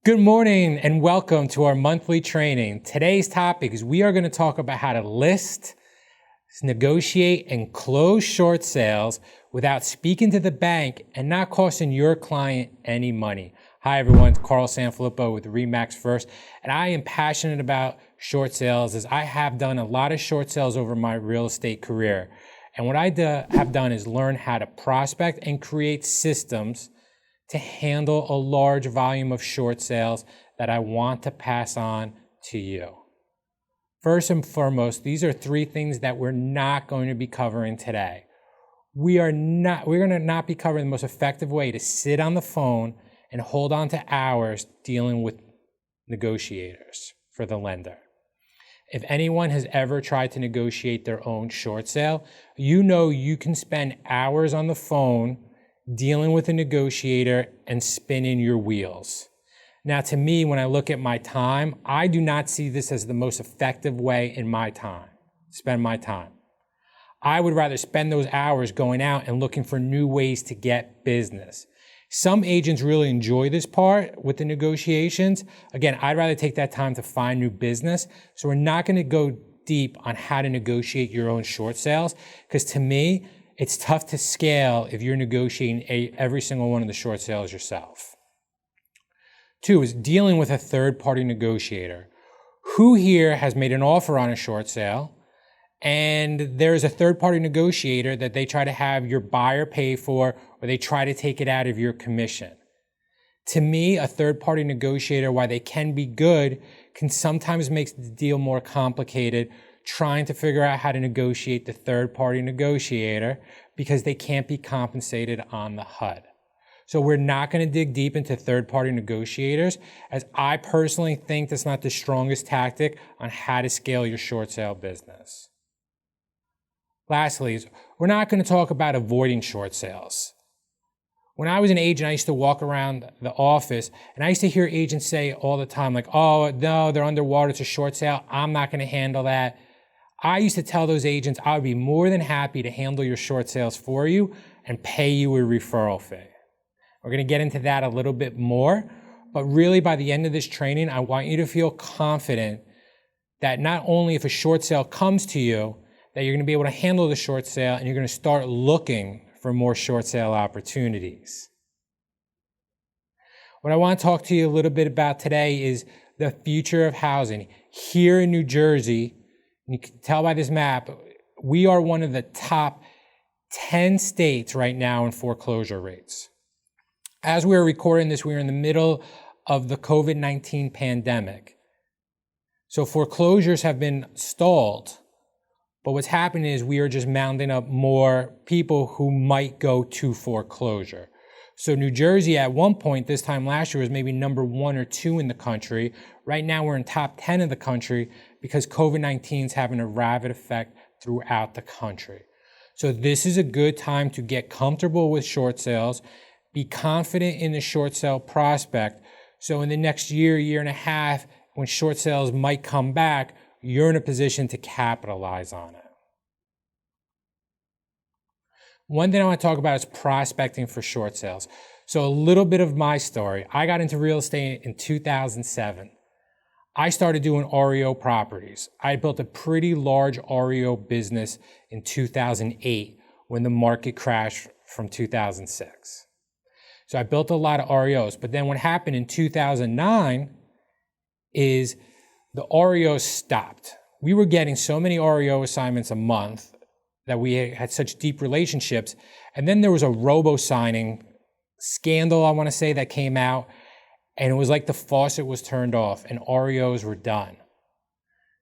Good morning and welcome to our monthly training. Today's topic is we are going to talk about how to list, negotiate, and close short sales without speaking to the bank and not costing your client any money. Hi everyone, it's Carl Sanfilippo with Remax First, and I am passionate about short sales as I have done a lot of short sales over my real estate career. And what I have done is learn how to prospect and create systems to handle a large volume of short sales that I want to pass on to you. First and foremost, these are three things that we're not going to be covering today. We're going to not be covering the most effective way to sit on the phone and hold on to hours dealing with negotiators for the lender. If anyone has ever tried to negotiate their own short sale, you know you can spend hours on the phone dealing with a negotiator and spinning your wheels. Now, to me, when I look at my time, I do not see this as the most effective way in my time, spend my time. I would rather spend those hours going out and looking for new ways to get business. Some agents really enjoy this part with the negotiations. Again, I'd rather take that time to find new business. So we're not going to go deep on how to negotiate your own short sales, because to me, it's tough to scale if you're negotiating every single one of the short sales yourself. Two is dealing with a third-party negotiator. Who here has made an offer on a short sale and there's a third-party negotiator that they try to have your buyer pay for, or they try to take it out of your commission? To me, a third-party negotiator, while they can be good, can sometimes make the deal more complicated trying to figure out how to negotiate the third-party negotiator because they can't be compensated on the HUD. So we're not going to dig deep into third-party negotiators, as I personally think that's not the strongest tactic on how to scale your short sale business. Lastly, we're not going to talk about avoiding short sales. When I was an agent, I used to walk around the office and I used to hear agents say all the time, like, oh, no, they're underwater, it's a short sale, I'm not going to handle that. I used to tell those agents I would be more than happy to handle your short sales for you and pay you a referral fee. We're going to get into that a little bit more, but really by the end of this training, I want you to feel confident that not only if a short sale comes to you, that you're going to be able to handle the short sale and you're going to start looking for more short sale opportunities. What I want to talk to you a little bit about today is the future of housing. Here in New Jersey, you can tell by this map, we are one of the top 10 states right now in foreclosure rates. As we're recording this, we're in the middle of the COVID-19 pandemic. So foreclosures have been stalled, but what's happening is we are just mounting up more people who might go to foreclosure. So New Jersey at one point this time last year was maybe number 1 or 2 in the country. Right now we're in top 10 of the country because COVID-19 is having a rapid effect throughout the country. So this is a good time to get comfortable with short sales, be confident in the short sale prospect. So in the next year, year and a half, when short sales might come back, you're in a position to capitalize on it. One thing I want to talk about is prospecting for short sales. So a little bit of my story. I got into real estate in 2007. I started doing REO properties. I built a pretty large REO business in 2008 when the market crashed from 2006. So I built a lot of REOs, but then what happened in 2009 is the REOs stopped. We were getting so many REO assignments a month that we had such deep relationships. And then there was a robo-signing scandal, I want to say, that came out. And it was like the faucet was turned off and REOs were done.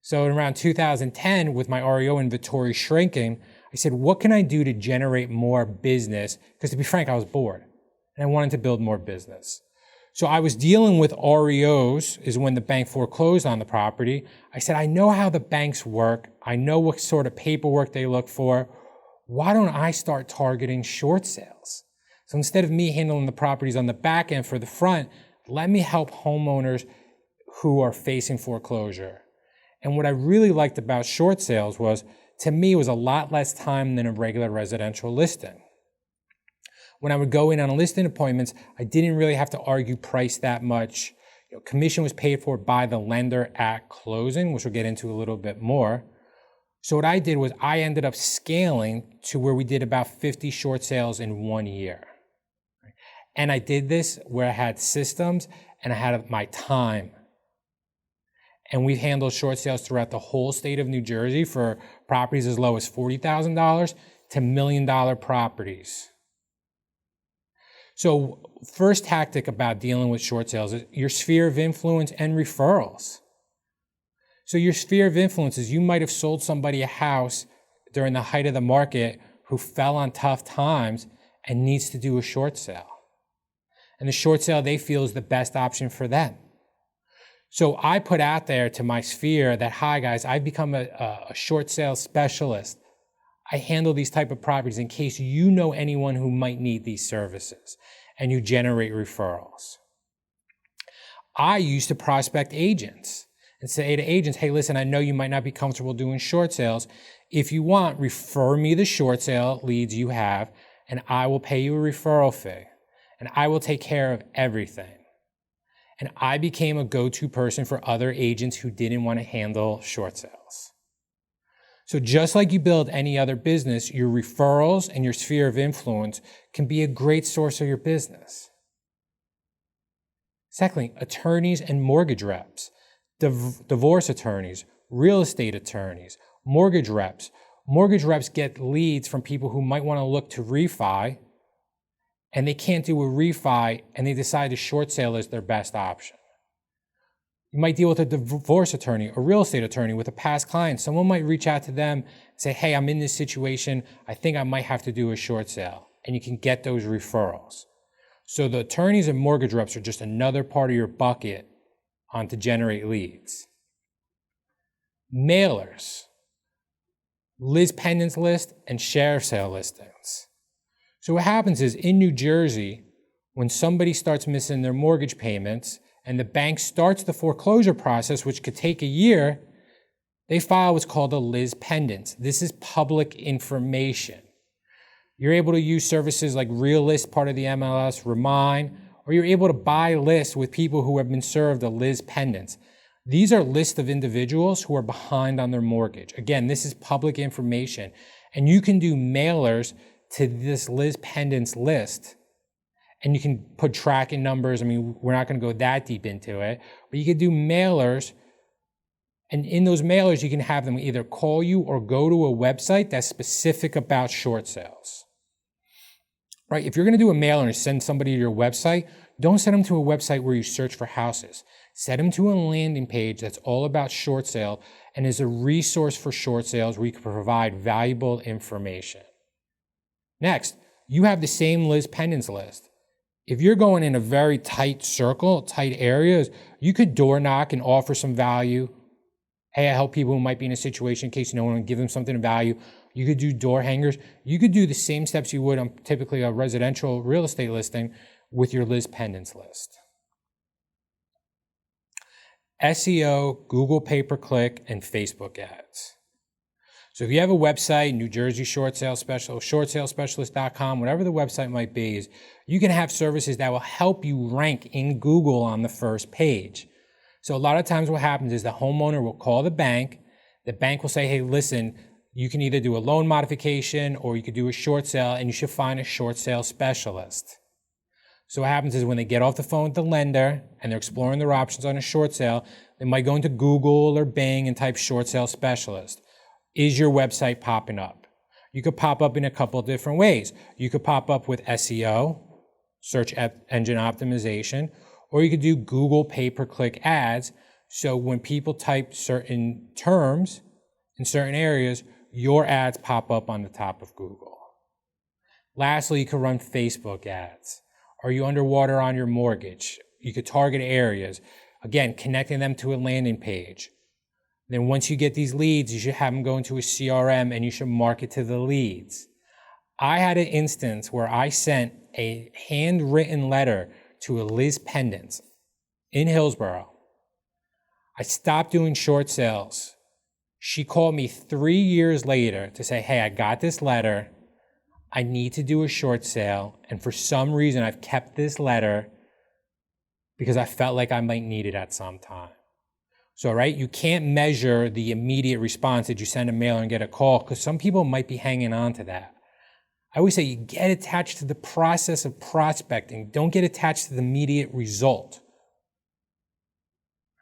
So in around 2010, with my REO inventory shrinking, I said, what can I do to generate more business? Because to be frank, I was bored and I wanted to build more business. So I was dealing with REOs, is when the bank foreclosed on the property. I said, I know how the banks work. I know what sort of paperwork they look for. Why don't I start targeting short sales? So instead of me handling the properties on the back end for the front, let me help homeowners who are facing foreclosure. And what I really liked about short sales was, to me, it was a lot less time than a regular residential listing. When I would go in on listing appointments, I didn't really have to argue price that much. Commission was paid for by the lender at closing, which we'll get into a little bit more. So what I did was I ended up scaling to where we did about 50 short sales in 1 year. And I did this where I had systems and I had my time. And we handled short sales throughout the whole state of New Jersey for properties as low as $40,000 to $1 million properties. So first tactic about dealing with short sales is your sphere of influence and referrals. So your sphere of influence is you might have sold somebody a house during the height of the market who fell on tough times and needs to do a short sale. And the short sale they feel is the best option for them. So I put out there to my sphere that, hi guys, I've become a short sale specialist. I handle these type of properties in case you know anyone who might need these services, and you generate referrals. I used to prospect agents and say to agents, hey, listen, I know you might not be comfortable doing short sales. If you want, refer me the short sale leads you have, and I will pay you a referral fee, and I will take care of everything. And I became a go-to person for other agents who didn't want to handle short sales. So just like you build any other business, your referrals and your sphere of influence can be a great source of your business. Secondly, attorneys and mortgage reps, divorce attorneys, real estate attorneys, mortgage reps. Mortgage reps get leads from people who might want to look to refi, and they can't do a refi, and they decide a short sale is their best option. You might deal with a divorce attorney, a real estate attorney with a past client. Someone might reach out to them and say, hey, I'm in this situation. I think I might have to do a short sale. And you can get those referrals. So the attorneys and mortgage reps are just another part of your bucket to generate leads. Mailers, Liz Pendant's list, and share sale listings. So what happens is in New Jersey, when somebody starts missing their mortgage payments and the bank starts the foreclosure process, which could take a year, they file what's called a Liz Pendant. This is public information. You're able to use services like Realist, part of the MLS, Remind, or you're able to buy lists with people who have been served a Liz Pendant. These are lists of individuals who are behind on their mortgage. Again, this is public information. And you can do mailers to this Liz Pendant's list. And you can put tracking numbers. I mean, we're not going to go that deep into it. But you could do mailers. And in those mailers, you can have them either call you or go to a website that's specific about short sales. Right? If you're going to do a mailer and send somebody to your website, don't send them to a website where you search for houses. Send them to a landing page that's all about short sale and is a resource for short sales where you can provide valuable information. Next, you have the same Liz Pendant's list. If you're going in a very tight circle, tight areas, you could door knock and offer some value. Hey, I help people who might be in a situation in case you don't want to give them something of value. You could do door hangers. You could do the same steps you would on typically a residential real estate listing with your Liz Pendant's list. SEO, Google pay-per-click, and Facebook ads. So if you have a website, New Jersey Short Sale Specialist, shortsalespecialist.com, whatever the website might be, is you can have services that will help you rank in Google on the first page. So a lot of times what happens is the homeowner will call the bank will say, hey, listen, you can either do a loan modification or you could do a short sale, and you should find a short sale specialist. So what happens is when they get off the phone with the lender and they're exploring their options on a short sale, they might go into Google or Bing and type short sale specialist. Is your website popping up? You could pop up in a couple of different ways. You could pop up with SEO, search engine optimization, or you could do Google pay-per-click ads. So when people type certain terms in certain areas, your ads pop up on the top of Google. Lastly, you could run Facebook ads. Are you underwater on your mortgage? You could target areas. Again, connecting them to a landing page. Then once you get these leads, you should have them go into a CRM and you should market to the leads. I had an instance where I sent a handwritten letter to a Liz Pendant in Hillsborough. I stopped doing short sales. She called me 3 years later to say, hey, I got this letter. I need to do a short sale. And for some reason, I've kept this letter. because I felt like I might need it at some time. So, right, you can't measure the immediate response. Did you send a mail and get a call? Because some people might be hanging on to that. I always say you get attached to the process of prospecting. Don't get attached to the immediate result.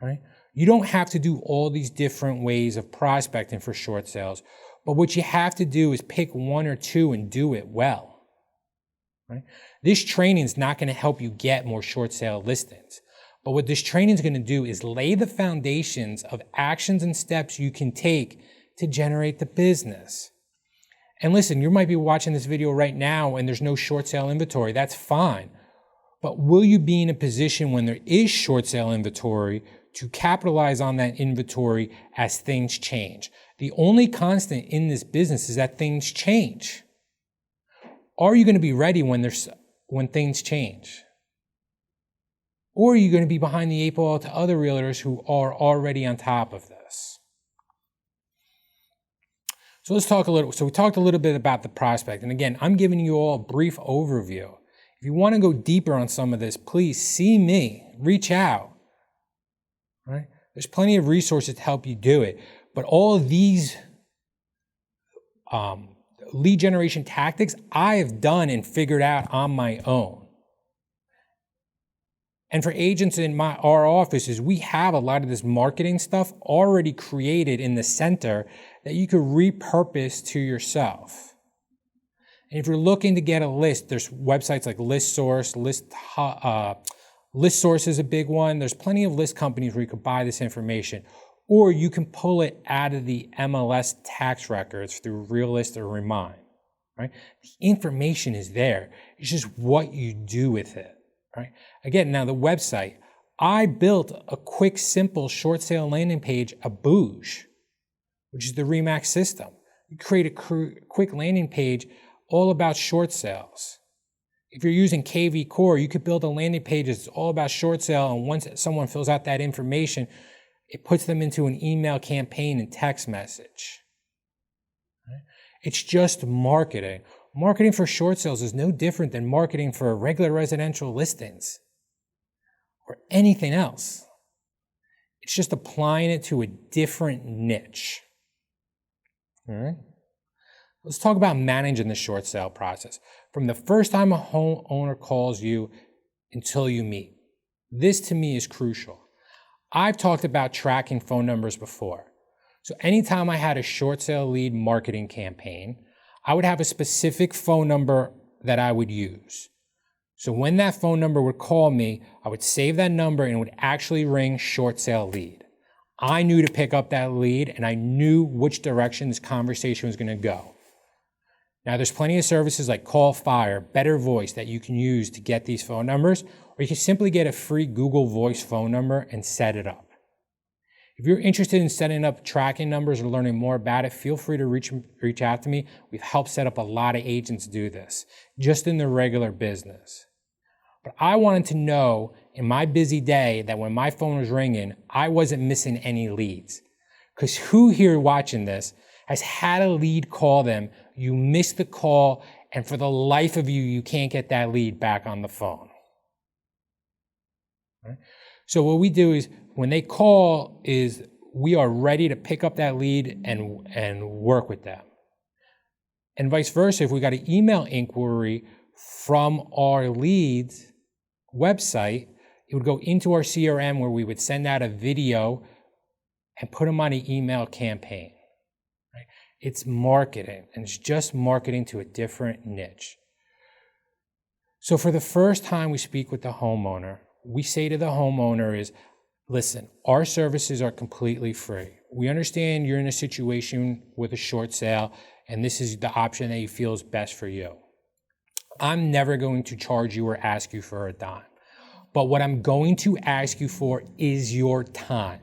Right? You don't have to do all these different ways of prospecting for short sales, but what you have to do is pick one or two and do it well. Right? This training is not going to help you get more short sale listings, but what this training is going to do is lay the foundations of actions and steps you can take to generate the business. And listen, you might be watching this video right now and there's no short sale inventory. That's fine. But will you be in a position when there is short sale inventory to capitalize on that inventory as things change? The only constant in this business is that things change. Are you going to be ready when things change? Or are you going to be behind the eight ball to other realtors who are already on top of this? So let's talk a little. So we talked a little bit about the prospect. And again, I'm giving you all a brief overview. If you want to go deeper on some of this, please see me, reach out. Right? There's plenty of resources to help you do it. But all of these lead generation tactics I have done and figured out on my own. And for agents in our offices, we have a lot of this marketing stuff already created in the center that you could repurpose to yourself. And if you're looking to get a list, there's websites like ListSource, ListSource is a big one. There's plenty of list companies where you could buy this information, or you can pull it out of the MLS tax records through Realist or Remind. Right? The information is there. It's just what you do with it. Right? Again, now the website, I built a quick, simple short sale landing page, a Bouge, which is the Remax system. You create a quick landing page all about short sales. If you're using KV Core, you could build a landing page that's all about short sale, and once someone fills out that information, it puts them into an email campaign and text message. Right? It's just marketing. Marketing for short sales is no different than marketing for regular residential listings or anything else. It's just applying it to a different niche. All right? Let's talk about managing the short sale process. From the first time a homeowner calls you until you meet. This to me is crucial. I've talked about tracking phone numbers before. So anytime I had a short sale lead marketing campaign, I would have a specific phone number that I would use. So when that phone number would call me, I would save that number and it would actually ring short sale lead. I knew to pick up that lead and I knew which direction this conversation was going to go. Now there's plenty of services like Call Fire, Better Voice that you can use to get these phone numbers, or you can simply get a free Google Voice phone number and set it up. If you're interested in setting up tracking numbers or learning more about it, feel free to reach out to me. We've helped set up a lot of agents do this, just in their regular business. But I wanted to know in my busy day that when my phone was ringing, I wasn't missing any leads. Because who here watching this has had a lead call them, you missed the call, and for the life of you, you can't get that lead back on the phone? Right? So what we do is when they call is we are ready to pick up that lead and work with them. And vice versa, if we got an email inquiry from our leads website, it would go into our CRM where we would send out a video and put them on an email campaign. Right? It's marketing, and it's just marketing to a different niche. So for the first time we speak with the homeowner, we say to the homeowner is, listen, our services are completely free. We understand you're in a situation with a short sale, and this is the option that you feel is best for you. I'm never going to charge you or ask you for a dime. But what I'm going to ask you for is your time.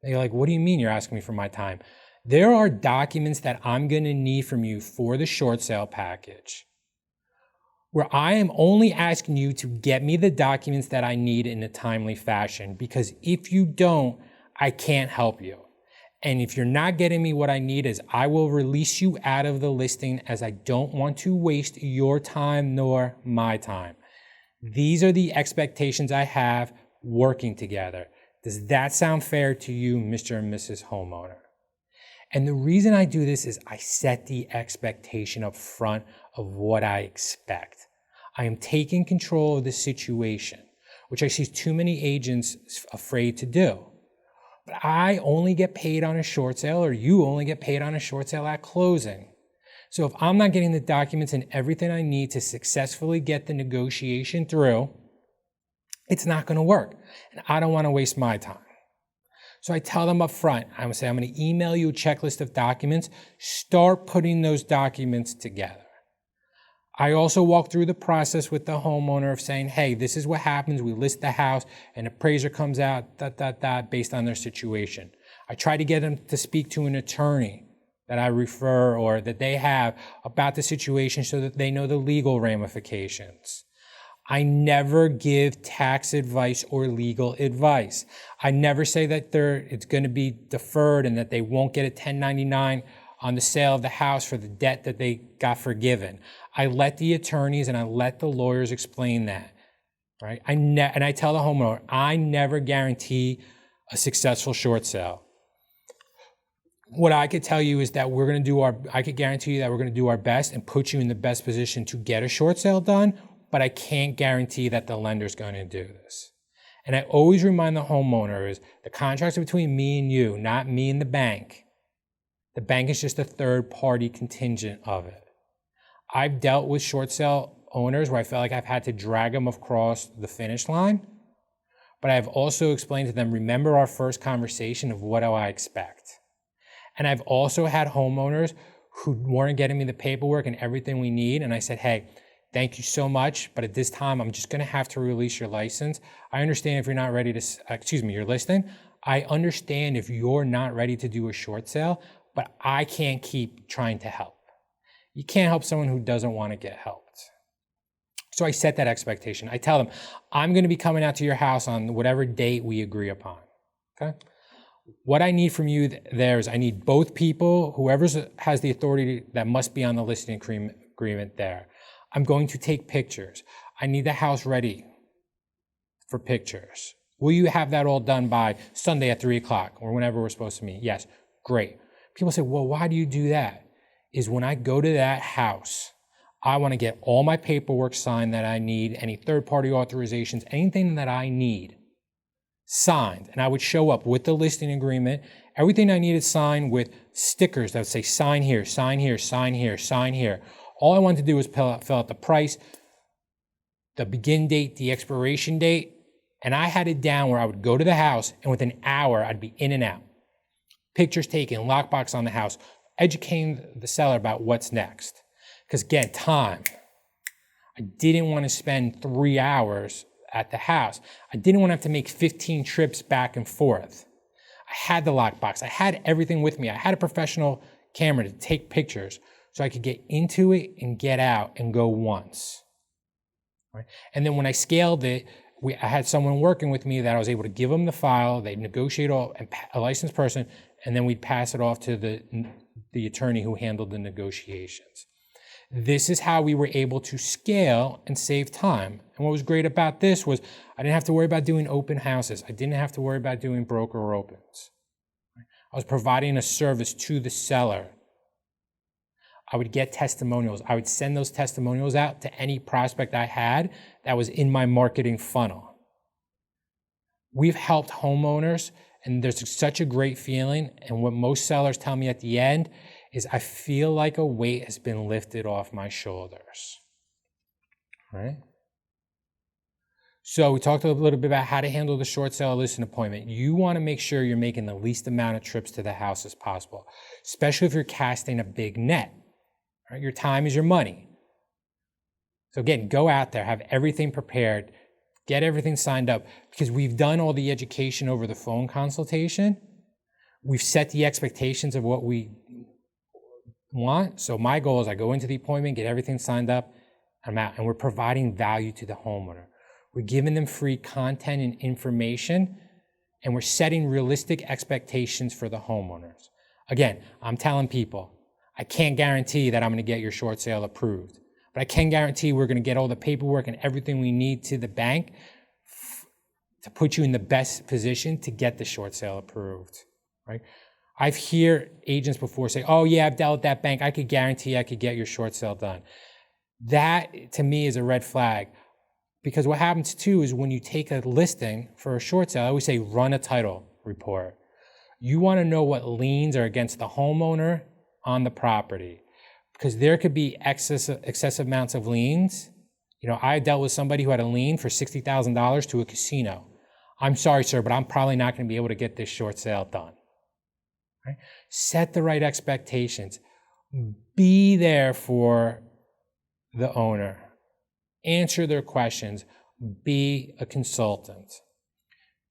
And you're like, what do you mean you're asking me for my time? There are documents that I'm going to need from you for the short sale package, where I am only asking you to get me the documents that I need in a timely fashion, because if you don't, I can't help you. And if you're not getting me what I need, is I will release you out of the listing, as I don't want to waste your time nor my time. These are the expectations I have working together. Does that sound fair to you, Mr. and Mrs. Homeowner? And the reason I do this is I set the expectation up front of what I expect. I am taking control of the situation, which I see too many agents afraid to do. But I only get paid on a short sale, or you only get paid on a short sale at closing. So if I'm not getting the documents and everything I need to successfully get the negotiation through, it's not going to work. And I don't want to waste my time. So I tell them up front, I'm going to say, I'm going to email you a checklist of documents. Start putting those documents together. I also walk through the process with the homeowner of saying, hey, this is what happens. We list the house, an appraiser comes out, based on their situation. I try to get them to speak to an attorney that I refer or that they have about the situation so that they know the legal ramifications. I never give tax advice or legal advice. I never say that it's going to be deferred and that they won't get a 1099 on the sale of the house for the debt that they got forgiven. I let the attorneys and I let the lawyers explain that, right? And I tell the homeowner, I never guarantee a successful short sale. What I could tell you is that I could guarantee you that we're going to do our best and put you in the best position to get a short sale done, but I can't guarantee that the lender's going to do this. And I always remind the homeowners, the contract's between me and you, not me and the bank. The bank is just a third-party contingent of it. I've dealt with short sale owners where I felt like I've had to drag them across the finish line, but I've also explained to them, remember our first conversation of what do I expect? And I've also had homeowners who weren't getting me the paperwork and everything we need, and I said, hey, thank you so much, but at this time, I'm just gonna have to release your license. I understand if you're not ready to, your listing. I understand if you're not ready to do a short sale, but I can't keep trying to help. You can't help someone who doesn't want to get helped. So I set that expectation. I tell them, I'm going to be coming out to your house on whatever date we agree upon, okay? What I need from you there is I need both people, whoever has the authority that must be on the listing agreement there. I'm going to take pictures. I need the house ready for pictures. Will you have that all done by Sunday at 3 o'clock or whenever we're supposed to meet? Yes, great. People say, well, why do you do that? Is when I go to that house, I want to get all my paperwork signed that I need, any third-party authorizations, anything that I need signed. And I would show up with the listing agreement, everything I needed signed with stickers that would say sign here, sign here, sign here, sign here. All I wanted to do was fill out the price, the begin date, the expiration date, and I had it down where I would go to the house and within an hour I'd be in and out. Pictures taken, lockbox on the house, educating the seller about what's next. Because again, time. I didn't want to spend 3 hours at the house. I didn't want to have to make 15 trips back and forth. I had the lockbox. I had everything with me. I had a professional camera to take pictures so I could get into it and get out and go once. Right? And then when I scaled it, I had someone working with me that I was able to give them the file, they'd negotiate a licensed person, and then we'd pass it off to the attorney who handled the negotiations. This is how we were able to scale and save time. And what was great about this was I didn't have to worry about doing open houses. I didn't have to worry about doing broker opens. I was providing a service to the seller. I would get testimonials. I would send those testimonials out to any prospect I had that was in my marketing funnel. We've helped homeowners, and there's such a great feeling. And what most sellers tell me at the end is I feel like a weight has been lifted off my shoulders, right? So we talked a little bit about how to handle the short sale listing appointment. You want to make sure you're making the least amount of trips to the house as possible, especially if you're casting a big net, right? Your time is your money. So again, go out there, have everything prepared, get everything signed up, because we've done all the education over the phone consultation. We've set the expectations of what we want. So my goal is I go into the appointment, get everything signed up, I'm out. And we're providing value to the homeowner. We're giving them free content and information, and we're setting realistic expectations for the homeowners. Again, I'm telling people, I can't guarantee that I'm going to get your short sale approved, but I can guarantee we're going to get all the paperwork and everything we need to the bank to put you in the best position to get the short sale approved, right? I've heard agents before say, oh yeah, I've dealt with that bank. I could guarantee I could get your short sale done. That to me is a red flag, because what happens too is when you take a listing for a short sale, I always say run a title report. You want to know what liens are against the homeowner on the property, because there could be excessive amounts of liens. You know, I dealt with somebody who had a lien for $60,000 to a casino. I'm sorry, sir, but I'm probably not going to be able to get this short sale done. Right? Set the right expectations. Be there for the owner. Answer their questions. Be a consultant.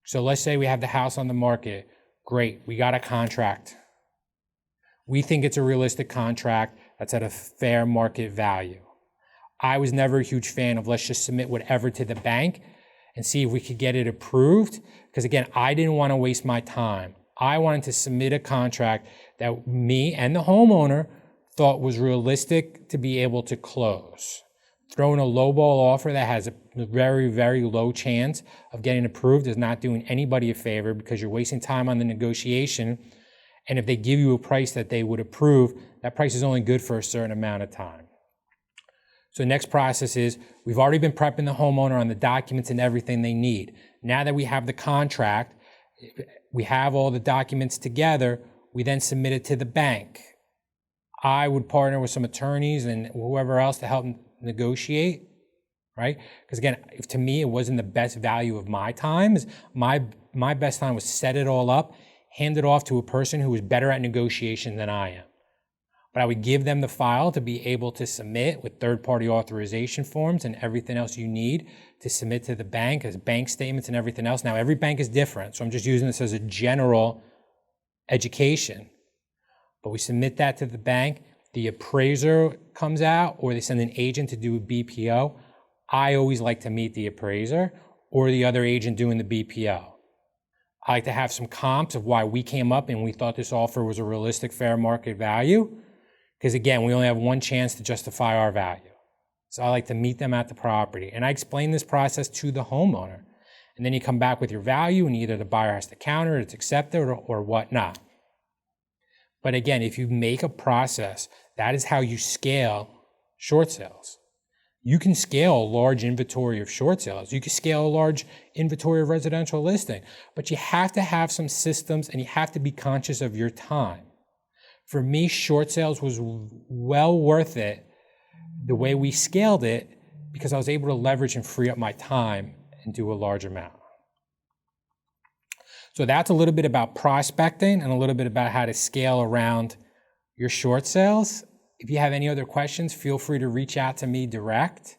So let's say we have the house on the market. Great, we got a contract. We think it's a realistic contract that's at a fair market value. I was never a huge fan of let's just submit whatever to the bank and see if we could get it approved. Because again, I didn't want to waste my time. I wanted to submit a contract that me and the homeowner thought was realistic to be able to close. Throwing a lowball offer that has a very, very low chance of getting approved is not doing anybody a favor, because you're wasting time on the negotiation. And if they give you a price that they would approve, that price is only good for a certain amount of time. So the next process is, we've already been prepping the homeowner on the documents and everything they need. Now that we have the contract, we have all the documents together, we then submit it to the bank. I would partner with some attorneys and whoever else to help negotiate, right? Because again, to me, it wasn't the best value of my time. My best time was set it all up, hand it off to a person who was better at negotiation than I am. But I would give them the file to be able to submit with third-party authorization forms and everything else you need to submit to the bank as bank statements and everything else. Now, every bank is different, so I'm just using this as a general education. But we submit that to the bank. The appraiser comes out, or they send an agent to do a BPO. I always like to meet the appraiser or the other agent doing the BPO. I like to have some comps of why we came up and we thought this offer was a realistic fair market value. Because again, we only have one chance to justify our value. So I like to meet them at the property. And I explain this process to the homeowner. And then you come back with your value, and either the buyer has to counter it, it's accepted, or whatnot. But again, if you make a process, that is how you scale short sales. You can scale a large inventory of short sales. You can scale a large inventory of residential listing. But you have to have some systems, and you have to be conscious of your time. For me, short sales was well worth it the way we scaled it, because I was able to leverage and free up my time and do a large amount. So that's a little bit about prospecting and a little bit about how to scale around your short sales. If you have any other questions, feel free to reach out to me direct.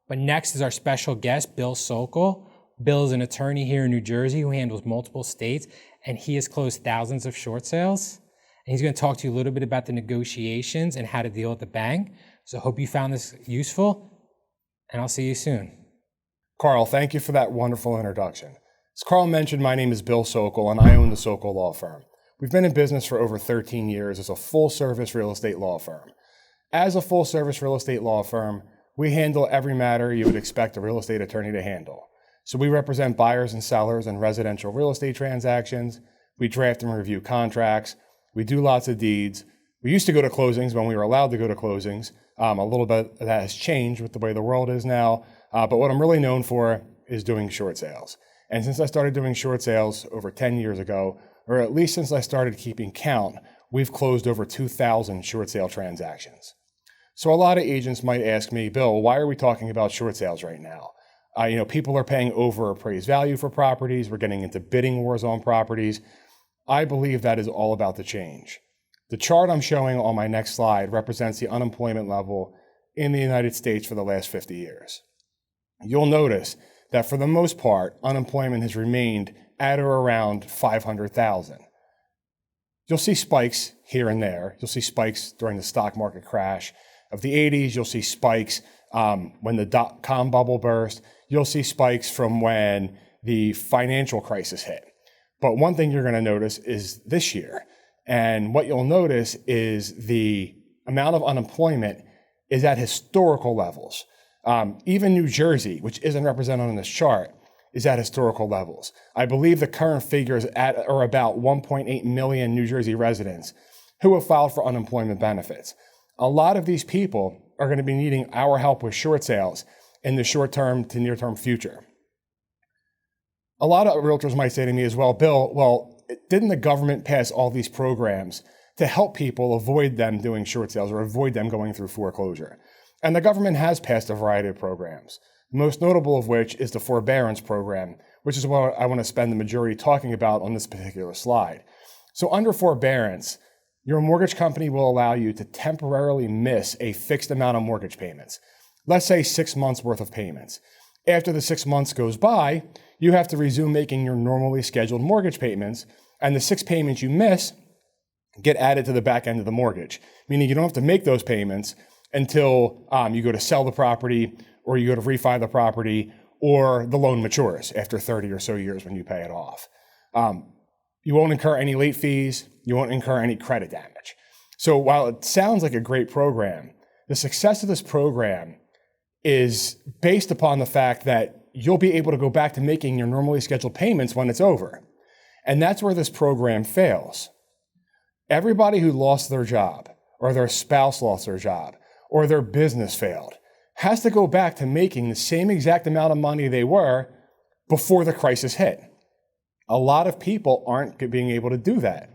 But next is our special guest, Bill Sokol. Bill is an attorney here in New Jersey who handles multiple states, and he has closed thousands of short sales. And he's going to talk to you a little bit about the negotiations and how to deal with the bank. So I hope you found this useful, and I'll see you soon. Carl, thank you for that wonderful introduction. As Carl mentioned, my name is Bill Sokol, and I own the Sokol Law Firm. We've been in business for over 13 years as a full-service real estate law firm. As a full-service real estate law firm, we handle every matter you would expect a real estate attorney to handle. So we represent buyers and sellers in residential real estate transactions. We draft and review contracts. We do lots of deeds. We used to go to closings when we were allowed to go to closings. A little bit of that has changed with the way the world is now. But what I'm really known for is doing short sales. And since I started doing short sales over 10 years ago, or at least since I started keeping count, we've closed over 2,000 short sale transactions. So a lot of agents might ask me, Bill, why are we talking about short sales right now? People are paying over appraised value for properties. We're getting into bidding wars on properties. I believe that is all about to change. The chart I'm showing on my next slide represents the unemployment level in the United States for the last 50 years. You'll notice that for the most part, unemployment has remained at or around 500,000. You'll see spikes here and there. You'll see spikes during the stock market crash of the 80s. You'll see spikes when the dot-com bubble burst. You'll see spikes from when the financial crisis hit. But one thing you're going to notice is this year. And what you'll notice is the amount of unemployment is at historical levels. Even New Jersey, which isn't represented on this chart, is at historical levels. I believe the current figures are about 1.8 million New Jersey residents who have filed for unemployment benefits. A lot of these people are going to be needing our help with short sales in the short term to near term future. A lot of realtors might say to me as well, Bill, didn't the government pass all these programs to help people avoid them doing short sales or avoid them going through foreclosure? And the government has passed a variety of programs, most notable of which is the forbearance program, which is what I want to spend the majority talking about on this particular slide. So under forbearance, your mortgage company will allow you to temporarily miss a fixed amount of mortgage payments. Let's say 6 months worth of payments. After the 6 months goes by, you have to resume making your normally scheduled mortgage payments, and the 6 payments you miss get added to the back end of the mortgage, meaning you don't have to make those payments until you go to sell the property, or you go to refi the property, or the loan matures after 30 or so years when you pay it off. You won't incur any late fees. You won't incur any credit damage. So while it sounds like a great program, the success of this program is based upon the fact that you'll be able to go back to making your normally scheduled payments when it's over. And that's where this program fails. Everybody who lost their job, or their spouse lost their job, or their business failed, has to go back to making the same exact amount of money they were before the crisis hit. A lot of people aren't being able to do that.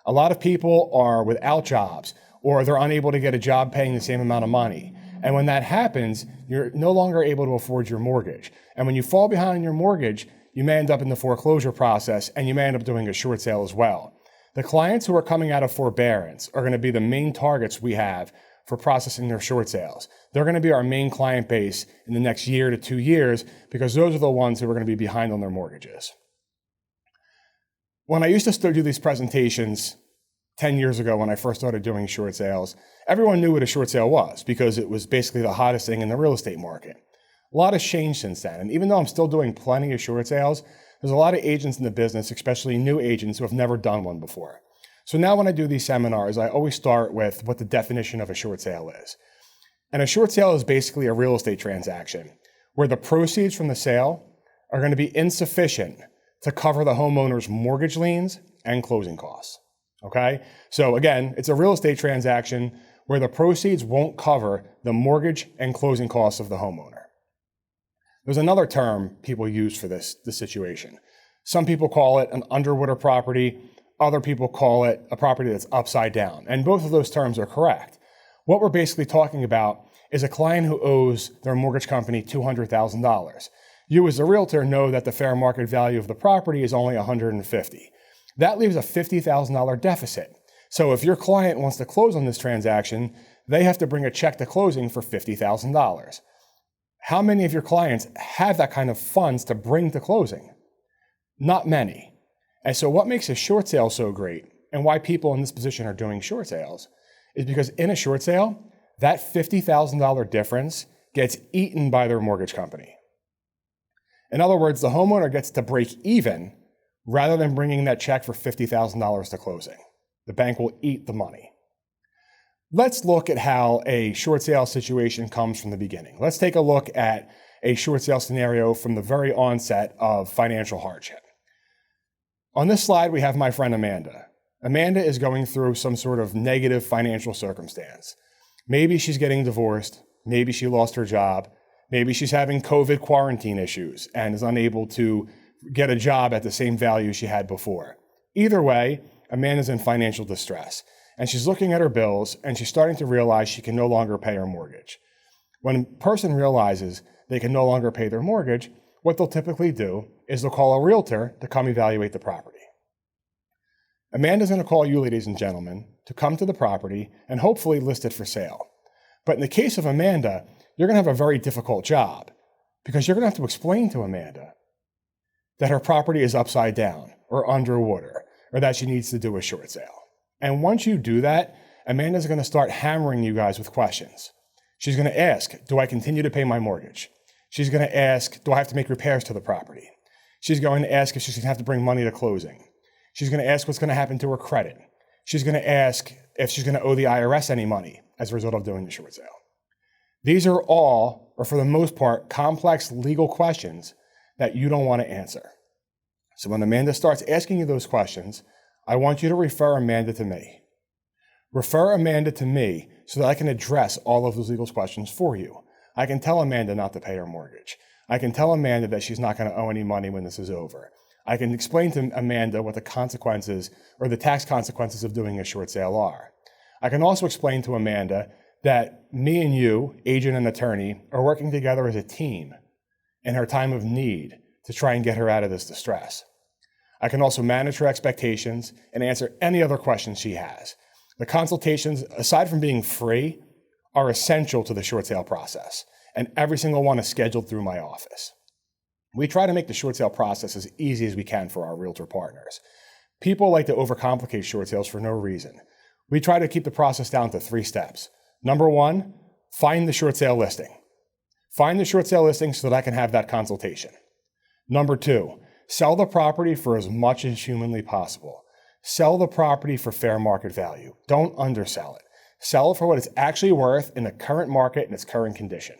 A lot of people are without jobs, or they're unable to get a job paying the same amount of money. And when that happens, you're no longer able to afford your mortgage. And when you fall behind on your mortgage, you may end up in the foreclosure process, and you may end up doing a short sale as well. The clients who are coming out of forbearance are going to be the main targets we have for processing their short sales. They're going to be our main client base in the next year to 2 years, because those are the ones who are going to be behind on their mortgages. When I used to do these presentations 10 years ago when I first started doing short sales, everyone knew what a short sale was because it was basically the hottest thing in the real estate market. A lot has changed since then, and even though I'm still doing plenty of short sales, there's a lot of agents in the business, especially new agents who have never done one before. So now when I do these seminars, I always start with what the definition of a short sale is. And a short sale is basically a real estate transaction where the proceeds from the sale are going to be insufficient to cover the homeowner's mortgage liens and closing costs. Okay? So again, it's a real estate transaction where the proceeds won't cover the mortgage and closing costs of the homeowner. There's another term people use for this situation. Some people call it an underwater property. Other people call it a property that's upside down. And both of those terms are correct. What we're basically talking about is a client who owes their mortgage company $200,000. You as a realtor know that the fair market value of the property is only $150,000. That leaves a $50,000 deficit. So if your client wants to close on this transaction, they have to bring a check to closing for $50,000. How many of your clients have that kind of funds to bring to closing? Not many. And so what makes a short sale so great, and why people in this position are doing short sales, is because in a short sale, that $50,000 difference gets eaten by their mortgage company. In other words, the homeowner gets to break even rather than bringing that check for $50,000 to closing. The bank will eat the money. Let's look at how a short sale situation comes from the beginning. Let's take a look at a short sale scenario from the very onset of financial hardship. On this slide, we have my friend Amanda. Amanda is going through some sort of negative financial circumstance. Maybe she's getting divorced. Maybe she lost her job. Maybe she's having COVID quarantine issues and is unable to get a job at the same value she had before. Either way, Amanda's in financial distress, and she's looking at her bills, and she's starting to realize she can no longer pay her mortgage. When a person realizes they can no longer pay their mortgage, what they'll typically do is they'll call a realtor to come evaluate the property. Amanda's going to call you, ladies and gentlemen, to come to the property and hopefully list it for sale. But in the case of Amanda, you're going to have a very difficult job because you're going to have to explain to Amanda that her property is upside down or underwater, or that she needs to do a short sale. And once you do that, Amanda's going to start hammering you guys with questions. She's going to ask, do I continue to pay my mortgage? She's going to ask, do I have to make repairs to the property? She's going to ask if she's going to have to bring money to closing. She's going to ask what's going to happen to her credit. She's going to ask if she's going to owe the IRS any money as a result of doing the short sale. These are all, or for the most part, complex legal questions that you don't want to answer. So when Amanda starts asking you those questions, I want you to refer Amanda to me. Refer Amanda to me so that I can address all of those legal questions for you. I can tell Amanda not to pay her mortgage. I can tell Amanda that she's not going to owe any money when this is over. I can explain to Amanda what the consequences or the tax consequences of doing a short sale are. I can also explain to Amanda that me and you, agent and attorney, are working together as a team in her time of need to try and get her out of this distress. I can also manage her expectations and answer any other questions she has. The consultations, aside from being free, are essential to the short sale process, and every single one is scheduled through my office. We try to make the short sale process as easy as we can for our realtor partners. People like to overcomplicate short sales for no reason. We try to keep the process down to 3 steps. Number 1, find the short sale listing. Find the short sale listing so that I can have that consultation. Number 2, sell the property for as much as humanly possible. Sell the property for fair market value. Don't undersell it. Sell it for what it's actually worth in the current market and its current condition.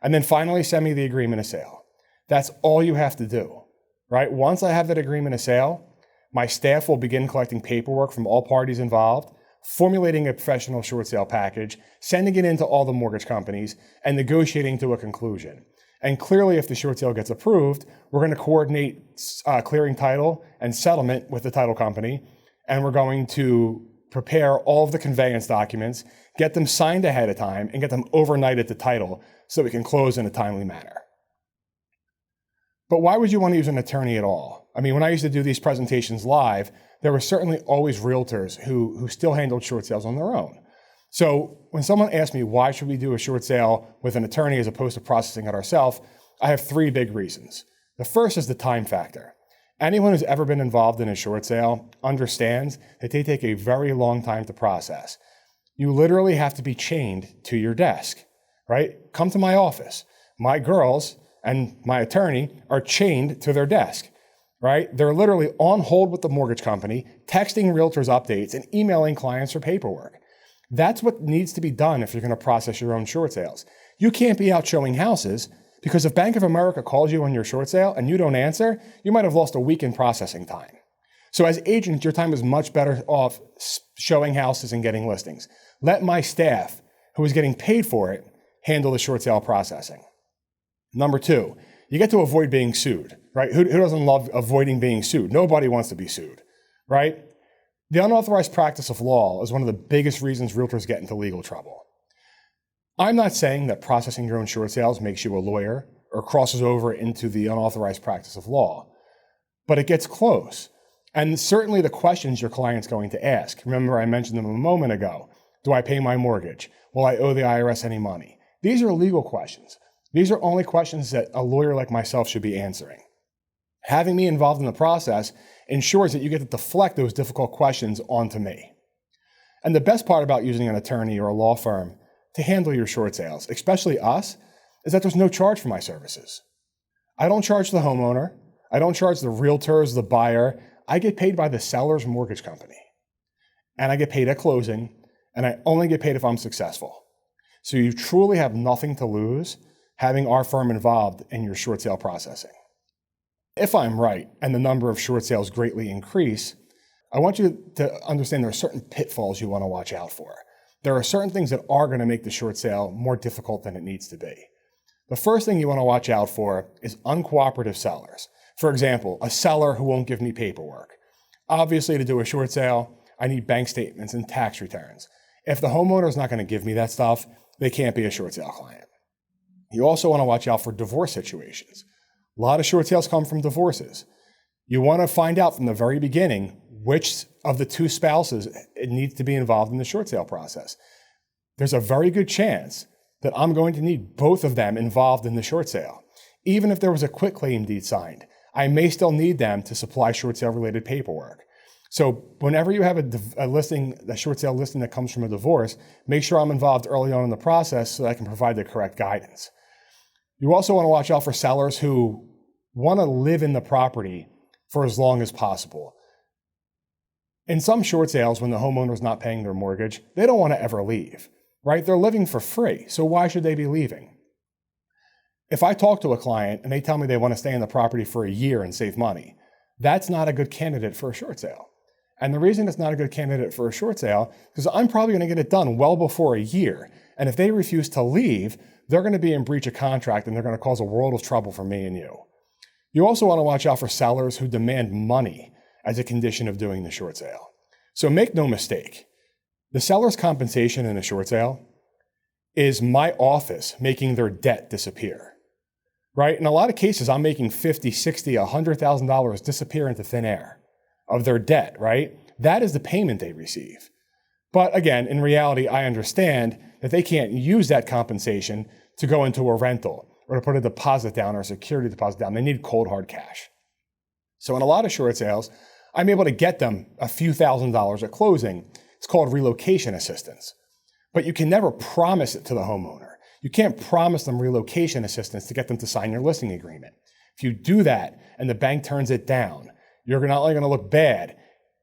And then finally, send me the agreement of sale. That's all you have to do, right? Once I have that agreement of sale, my staff will begin collecting paperwork from all parties involved, formulating a professional short sale package, sending it into all the mortgage companies, and negotiating to a conclusion. And clearly, if the short sale gets approved, we're going to coordinate clearing title and settlement with the title company, and we're going to prepare all of the conveyance documents, get them signed ahead of time, and get them overnight at the title so we can close in a timely manner. But why would you want to use an attorney at all? I mean, when I used to do these presentations live, there were certainly always realtors who still handled short sales on their own. So when someone asked me, why should we do a short sale with an attorney as opposed to processing it ourselves, I have 3 big reasons. The first is the time factor. Anyone who's ever been involved in a short sale understands that they take a very long time to process. You literally have to be chained to your desk, right? Come to my office. My girls and my attorney are chained to their desk, right? They're literally on hold with the mortgage company, texting realtors updates and emailing clients for paperwork. That's what needs to be done if you're going to process your own short sales. You can't be out showing houses because if Bank of America calls you on your short sale and you don't answer, you might have lost a week in processing time. So as agents, your time is much better off showing houses and getting listings. Let my staff, who is getting paid for it, handle the short sale processing. Number 2, you get to avoid being sued, right? Who doesn't love avoiding being sued? Nobody wants to be sued, right? The unauthorized practice of law is one of the biggest reasons realtors get into legal trouble. I'm not saying that processing your own short sales makes you a lawyer or crosses over into the unauthorized practice of law, but it gets close. And certainly the questions your client's going to ask. Remember, I mentioned them a moment ago. Do I pay my mortgage? Will I owe the IRS any money? These are legal questions. These are only questions that a lawyer like myself should be answering. Having me involved in the process ensures that you get to deflect those difficult questions onto me. And the best part about using an attorney or a law firm to handle your short sales, especially us, is that there's no charge for my services. I don't charge the homeowner. I don't charge the realtors, the buyer. I get paid by the seller's mortgage company. And I get paid at closing, and I only get paid if I'm successful. So you truly have nothing to lose having our firm involved in your short sale processing. If I'm right and the number of short sales greatly increase, I want you to understand there are certain pitfalls you want to watch out for. There are certain things that are going to make the short sale more difficult than it needs to be. The first thing you want to watch out for is uncooperative sellers. For example, a seller who won't give me paperwork. Obviously, to do a short sale, I need bank statements and tax returns. If the homeowner is not going to give me that stuff, they can't be a short sale client. You also want to watch out for divorce situations. A lot of short sales come from divorces. You want to find out from the very beginning which of the 2 spouses it needs to be involved in the short sale process. There's a very good chance that I'm going to need both of them involved in the short sale. Even if there was a quitclaim deed signed, I may still need them to supply short sale related paperwork. So whenever you have a short sale listing that comes from a divorce, make sure I'm involved early on in the process so that I can provide the correct guidance. You also want to watch out for sellers who want to live in the property for as long as possible. In some short sales, when the homeowner's not paying their mortgage, they don't want to ever leave, right? They're living for free, so why should they be leaving? If I talk to a client and they tell me they want to stay in the property for a year and save money, that's not a good candidate for a short sale. And the reason it's not a good candidate for a short sale is because I'm probably going to get it done well before a year. And if they refuse to leave, they're going to be in breach of contract and they're going to cause a world of trouble for me and you. You also want to watch out for sellers who demand money as a condition of doing the short sale. So make no mistake, the seller's compensation in a short sale is my office making their debt disappear, right? In a lot of cases, I'm making $50, $60, $100,000 disappear into thin air of their debt, right? That is the payment they receive. But again, in reality, I understand that they can't use that compensation to go into a rental or to put a deposit down or a security deposit down. They need cold hard cash. So in a lot of short sales, I'm able to get them a few $1,000s at closing. It's called relocation assistance. But you can never promise it to the homeowner. You can't promise them relocation assistance to get them to sign your listing agreement. If you do that and the bank turns it down, you're not only going to look bad,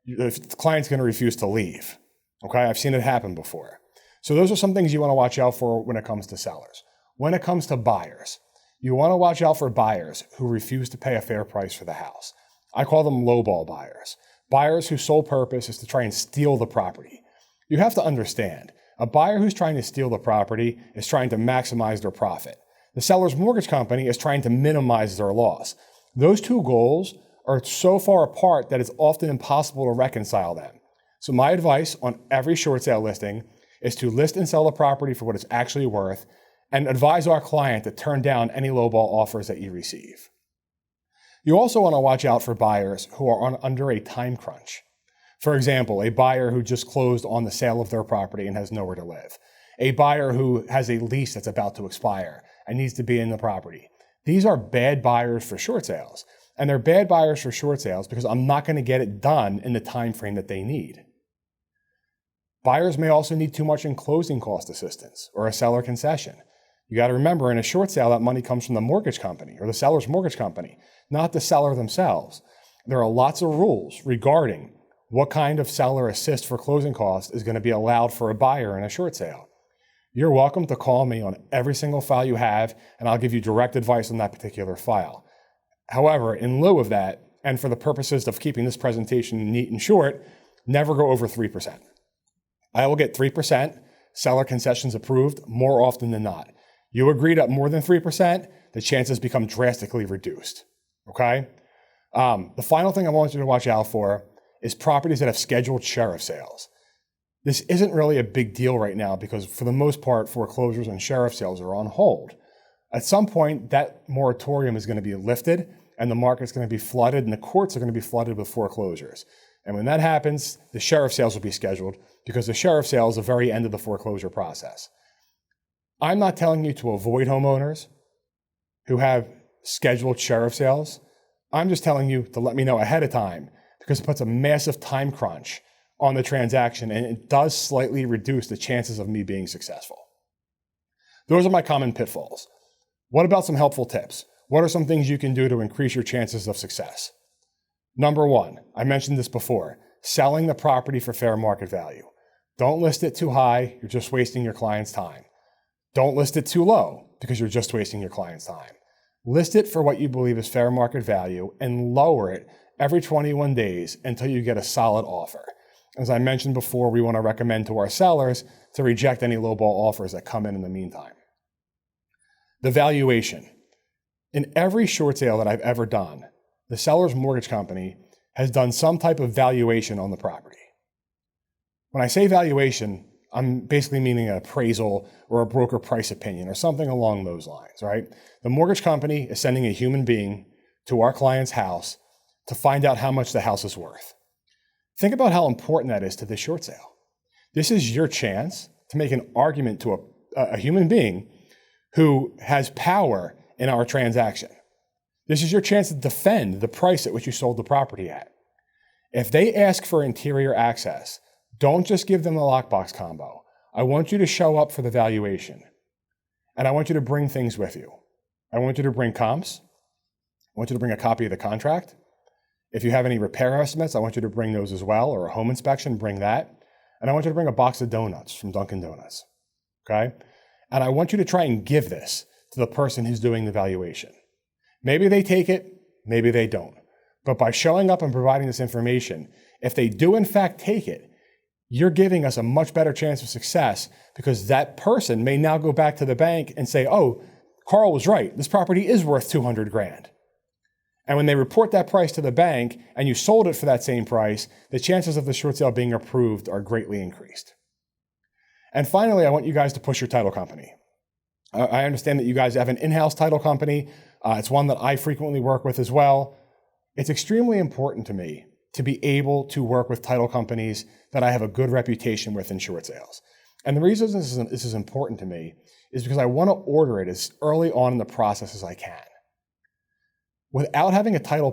the client's going to refuse to leave. Okay, I've seen it happen before. So those are some things you want to watch out for when it comes to sellers. When it comes to buyers, you want to watch out for buyers who refuse to pay a fair price for the house. I call them lowball buyers. Buyers whose sole purpose is to try and steal the property. You have to understand, a buyer who's trying to steal the property is trying to maximize their profit. The seller's mortgage company is trying to minimize their loss. Those two goals are so far apart that it's often impossible to reconcile them. So my advice on every short sale listing is to list and sell the property for what it's actually worth and advise our client to turn down any lowball offers that you receive. You also want to watch out for buyers who are under a time crunch. For example, a buyer who just closed on the sale of their property and has nowhere to live. A buyer who has a lease that's about to expire and needs to be in the property. These are bad buyers for short sales. And they're bad buyers for short sales because I'm not going to get it done in the time frame that they need. Buyers may also need too much in closing cost assistance or a seller concession. You got to remember, in a short sale, that money comes from the mortgage company or the seller's mortgage company, not the seller themselves. There are lots of rules regarding what kind of seller assist for closing costs is going to be allowed for a buyer in a short sale. You're welcome to call me on every single file you have, and I'll give you direct advice on that particular file. However, in lieu of that, and for the purposes of keeping this presentation neat and short, never go over 3%. I will get 3% seller concessions approved more often than not. You agree to more than 3%, the chances become drastically reduced, okay? The final thing I want you to watch out for is properties that have scheduled sheriff sales. This isn't really a big deal right now because for the most part, foreclosures and sheriff sales are on hold. At some point, that moratorium is going to be lifted and the market's going to be flooded and the courts are going to be flooded with foreclosures. And when that happens, the sheriff sales will be scheduled because the sheriff sale is the very end of the foreclosure process. I'm not telling you to avoid homeowners who have scheduled sheriff sales. I'm just telling you to let me know ahead of time because it puts a massive time crunch on the transaction and it does slightly reduce the chances of me being successful. Those are my common pitfalls. What about some helpful tips? What are some things you can do to increase your chances of success? Number one, I mentioned this before, selling the property for fair market value. Don't list it too high, you're just wasting your client's time. Don't list it too low because you're just wasting your client's time. List it for what you believe is fair market value and lower it every 21 days until you get a solid offer. As I mentioned before, we want to recommend to our sellers to reject any lowball offers that come in the meantime. The valuation. In every short sale that I've ever done, the seller's mortgage company has done some type of valuation on the property. When I say valuation, I'm basically meaning an appraisal or a broker price opinion or something along those lines, right? The mortgage company is sending a human being to our client's house to find out how much the house is worth. Think about how important that is to this short sale. This is your chance to make an argument to a human being who has power in our transaction. This is your chance to defend the price at which you sold the property at. If they ask for interior access, don't just give them the lockbox combo. I want you to show up for the valuation. And I want you to bring things with you. I want you to bring comps. I want you to bring a copy of the contract. If you have any repair estimates, I want you to bring those as well, or a home inspection, bring that. And I want you to bring a box of donuts from Dunkin' Donuts, okay? And I want you to try and give this to the person who's doing the valuation. Maybe they take it, maybe they don't. But by showing up and providing this information, if they do in fact take it, you're giving us a much better chance of success, because that person may now go back to the bank and say, oh, Carl was right. This property is worth 200 grand. And when they report that price to the bank and you sold it for that same price, the chances of the short sale being approved are greatly increased. And finally, I want you guys to push your title company. I understand that you guys have an in-house title company. It's one that I frequently work with as well. It's extremely important to me to be able to work with title companies that I have a good reputation with in short sales. And the reason this is important to me is because I want to order it as early on in the process as I can. Without having a title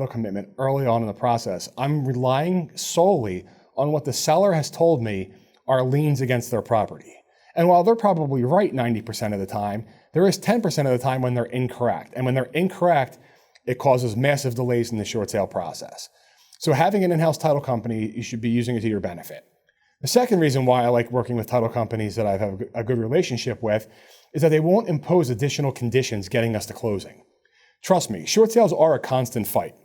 commitment early on in the process, I'm relying solely on what the seller has told me are liens against their property. And while they're probably right 90% of the time, there is 10% of the time when they're incorrect. And when they're incorrect, it causes massive delays in the short sale process. So having an in-house title company, you should be using it to your benefit. The second reason why I like working with title companies that I have a good relationship with is that they won't impose additional conditions getting us to closing. Trust me, short sales are a constant fight.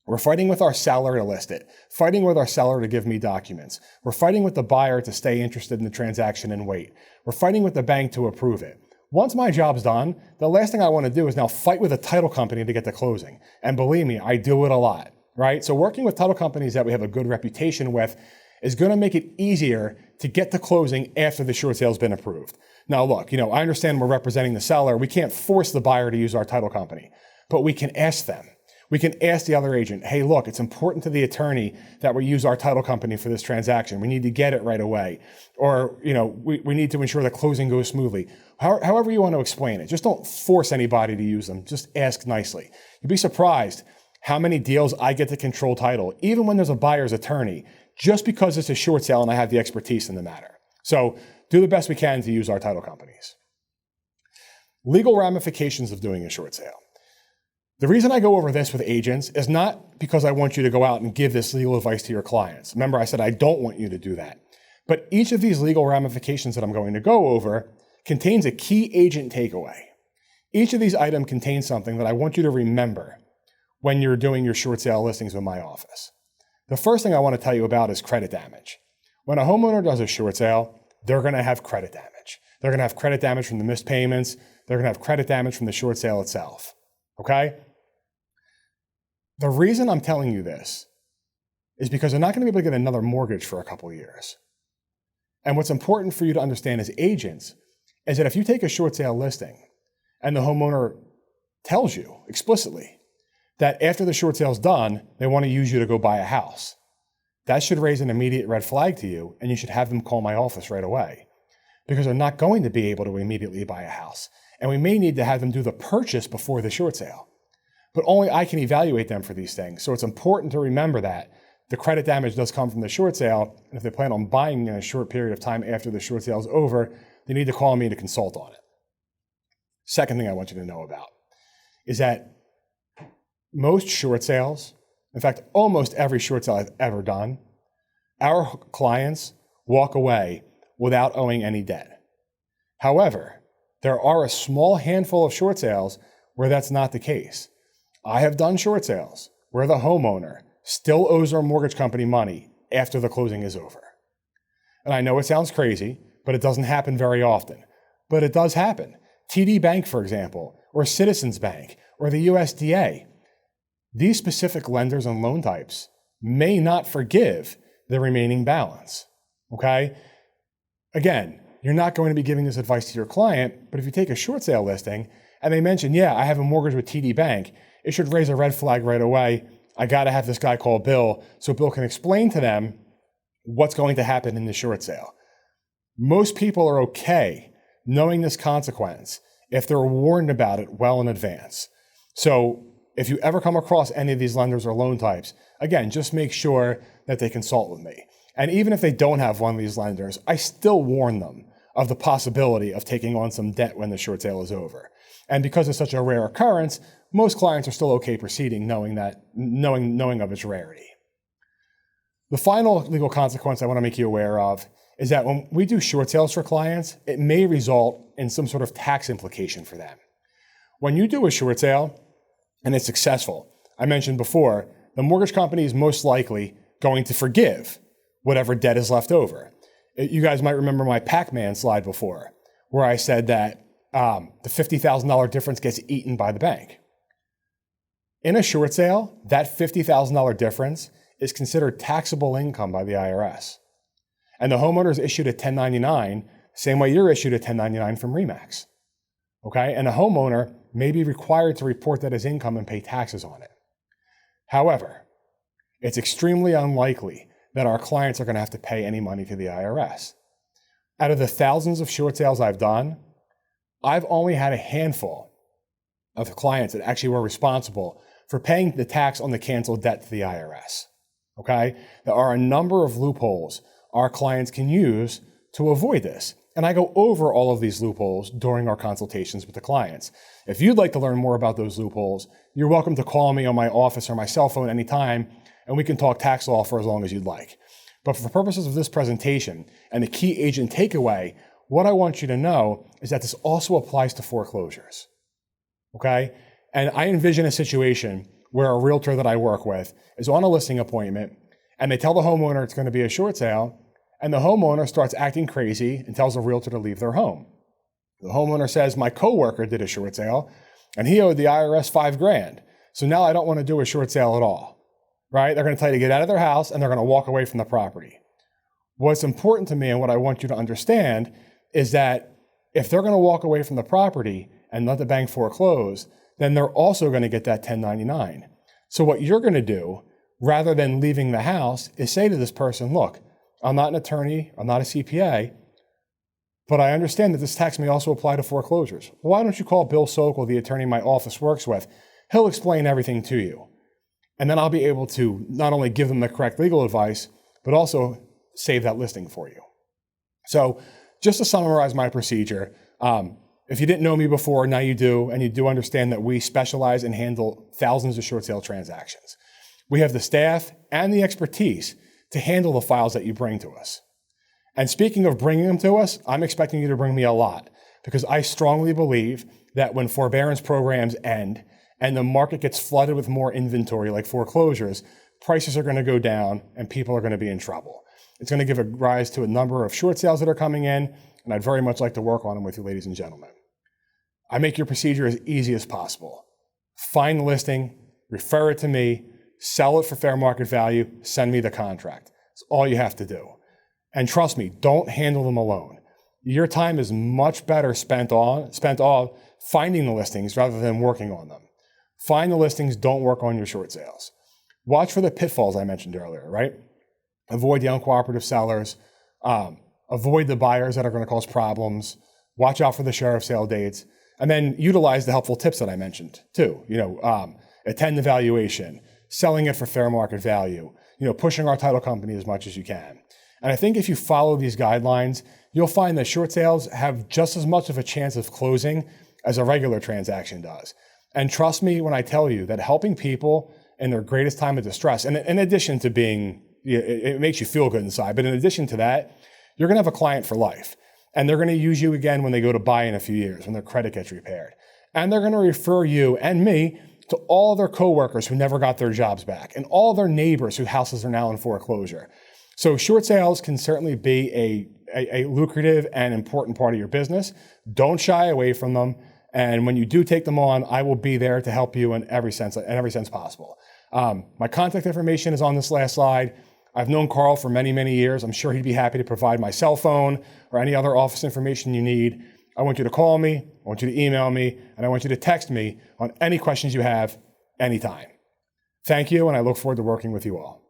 We're fighting with our seller to list it, fighting with our seller to give me documents. We're fighting with the buyer to stay interested in the transaction and wait. We're fighting with the bank to approve it. Once my job's done, the last thing I want to do is now fight with a title company to get to closing. And believe me, I do it a lot, right? So working with title companies that we have a good reputation with is going to make it easier to get to closing after the short sale's been approved. Now look, I understand we're representing the seller. We can't force the buyer to use our title company, but we can ask them. We can ask the other agent, hey, look, it's important to the attorney that we use our title company for this transaction. We need to get it right away. Or, we need to ensure that closing goes smoothly. However you want to explain it. Just don't force anybody to use them. Just ask nicely. You'd be surprised how many deals I get to control title, even when there's a buyer's attorney, just because it's a short sale and I have the expertise in the matter. So do the best we can to use our title companies. Legal ramifications of doing a short sale. The reason I go over this with agents is not because I want you to go out and give this legal advice to your clients. Remember, I said I don't want you to do that. But each of these legal ramifications that I'm going to go over contains a key agent takeaway. Each of these items contains something that I want you to remember when you're doing your short sale listings with my office. The first thing I want to tell you about is credit damage. When a homeowner does a short sale, they're going to have credit damage. They're going to have credit damage from the missed payments. They're going to have credit damage from the short sale itself. Okay? The reason I'm telling you this is because they're not going to be able to get another mortgage for a couple of years. And what's important for you to understand as agents is that if you take a short sale listing and the homeowner tells you explicitly that after the short sale's done, they want to use you to go buy a house, that should raise an immediate red flag to you, and you should have them call my office right away, because they're not going to be able to immediately buy a house. And we may need to have them do the purchase before the short sale. But only I can evaluate them for these things. So it's important to remember that the credit damage does come from the short sale. And if they plan on buying in a short period of time after the short sale is over, they need to call me to consult on it. Second thing I want you to know about is that most short sales, in fact, almost every short sale I've ever done, our clients walk away without owing any debt. However, there are a small handful of short sales where that's not the case. I have done short sales where the homeowner still owes our mortgage company money after the closing is over. And I know it sounds crazy, but it doesn't happen very often. But it does happen. TD Bank, for example, or Citizens Bank, or the USDA. These specific lenders and loan types may not forgive the remaining balance. Okay? Again, you're not going to be giving this advice to your client, but if you take a short sale listing and they mention, yeah, I have a mortgage with TD Bank, it should raise a red flag right away. I got to have this guy call Bill so Bill can explain to them what's going to happen in the short sale. Most people are okay knowing this consequence if they're warned about it well in advance. So if you ever come across any of these lenders or loan types, again, just make sure that they consult with me. And even if they don't have one of these lenders, I still warn them of the possibility of taking on some debt when the short sale is over. And because it's such a rare occurrence, most clients are still okay proceeding knowing of its rarity. The final legal consequence I want to make you aware of is that when we do short sales for clients, it may result in some sort of tax implication for them. When you do a short sale and it's successful, I mentioned before, the mortgage company is most likely going to forgive whatever debt is left over. You guys might remember my Pac-Man slide before, where I said that the $50,000 difference gets eaten by the bank. In a short sale, that $50,000 difference is considered taxable income by the IRS. And the homeowner is issued a 1099, same way you're issued a 1099 from RE/MAX. Okay? And a homeowner may be required to report that as income and pay taxes on it. However, it's extremely unlikely that our clients are going to have to pay any money to the IRS. Out of the thousands of short sales I've done, I've only had a handful of clients that actually were responsible for paying the tax on the canceled debt to the IRS. Okay? There are a number of loopholes our clients can use to avoid this. And I go over all of these loopholes during our consultations with the clients. If you'd like to learn more about those loopholes, you're welcome to call me on my office or my cell phone anytime, and we can talk tax law for as long as you'd like. But for purposes of this presentation and the key agent takeaway, what I want you to know is that this also applies to foreclosures. Okay? And I envision a situation where a realtor that I work with is on a listing appointment and they tell the homeowner it's going to be a short sale, and the homeowner starts acting crazy and tells the realtor to leave their home. The homeowner says, my coworker did a short sale and he owed the IRS $5,000. So now I don't want to do a short sale at all, right? They're going to tell you to get out of their house and they're going to walk away from the property. What's important to me and what I want you to understand is that if they're going to walk away from the property and let the bank foreclose, then they're also going to get that 1099. So what you're going to do, rather than leaving the house, is say to this person, look, I'm not an attorney, I'm not a CPA, but I understand that this tax may also apply to foreclosures. Why don't you call Bill Sokol, the attorney my office works with? He'll explain everything to you. And then I'll be able to not only give them the correct legal advice, but also save that listing for you. So just to summarize my procedure, if you didn't know me before, now you do, and you do understand that we specialize and handle thousands of short sale transactions. We have the staff and the expertise to handle the files that you bring to us. And speaking of bringing them to us, I'm expecting you to bring me a lot, because I strongly believe that when forbearance programs end and the market gets flooded with more inventory like foreclosures, prices are going to go down and people are going to be in trouble. It's going to give a rise to a number of short sales that are coming in, and I'd very much like to work on them with you, ladies and gentlemen. I make your procedure as easy as possible. Find the listing, refer it to me, sell it for fair market value, send me the contract. That's all you have to do. And trust me, don't handle them alone. Your time is much better spent on finding the listings rather than working on them. Find the listings, don't work on your short sales. Watch for the pitfalls I mentioned earlier, right? Avoid the uncooperative sellers, avoid the buyers that are going to cause problems, watch out for the sheriff sale dates, and then utilize the helpful tips that I mentioned too. Attend the valuation, selling it for fair market value, pushing our title company as much as you can. And I think if you follow these guidelines, you'll find that short sales have just as much of a chance of closing as a regular transaction does. And trust me when I tell you that helping people in their greatest time of distress, and in addition to being, it makes you feel good inside, but in addition to that, you're going to have a client for life. And they're going to use you again when they go to buy in a few years, when their credit gets repaired. And they're going to refer you and me to all their coworkers who never got their jobs back and all their neighbors whose houses are now in foreclosure. So short sales can certainly be a lucrative and important part of your business. Don't shy away from them. And when you do take them on, I will be there to help you in every sense possible. My contact information is on this last slide. I've known Carl for many, many years. I'm sure he'd be happy to provide my cell phone or any other office information you need. I want you to call me, I want you to email me, and I want you to text me on any questions you have anytime. Thank you, and I look forward to working with you all.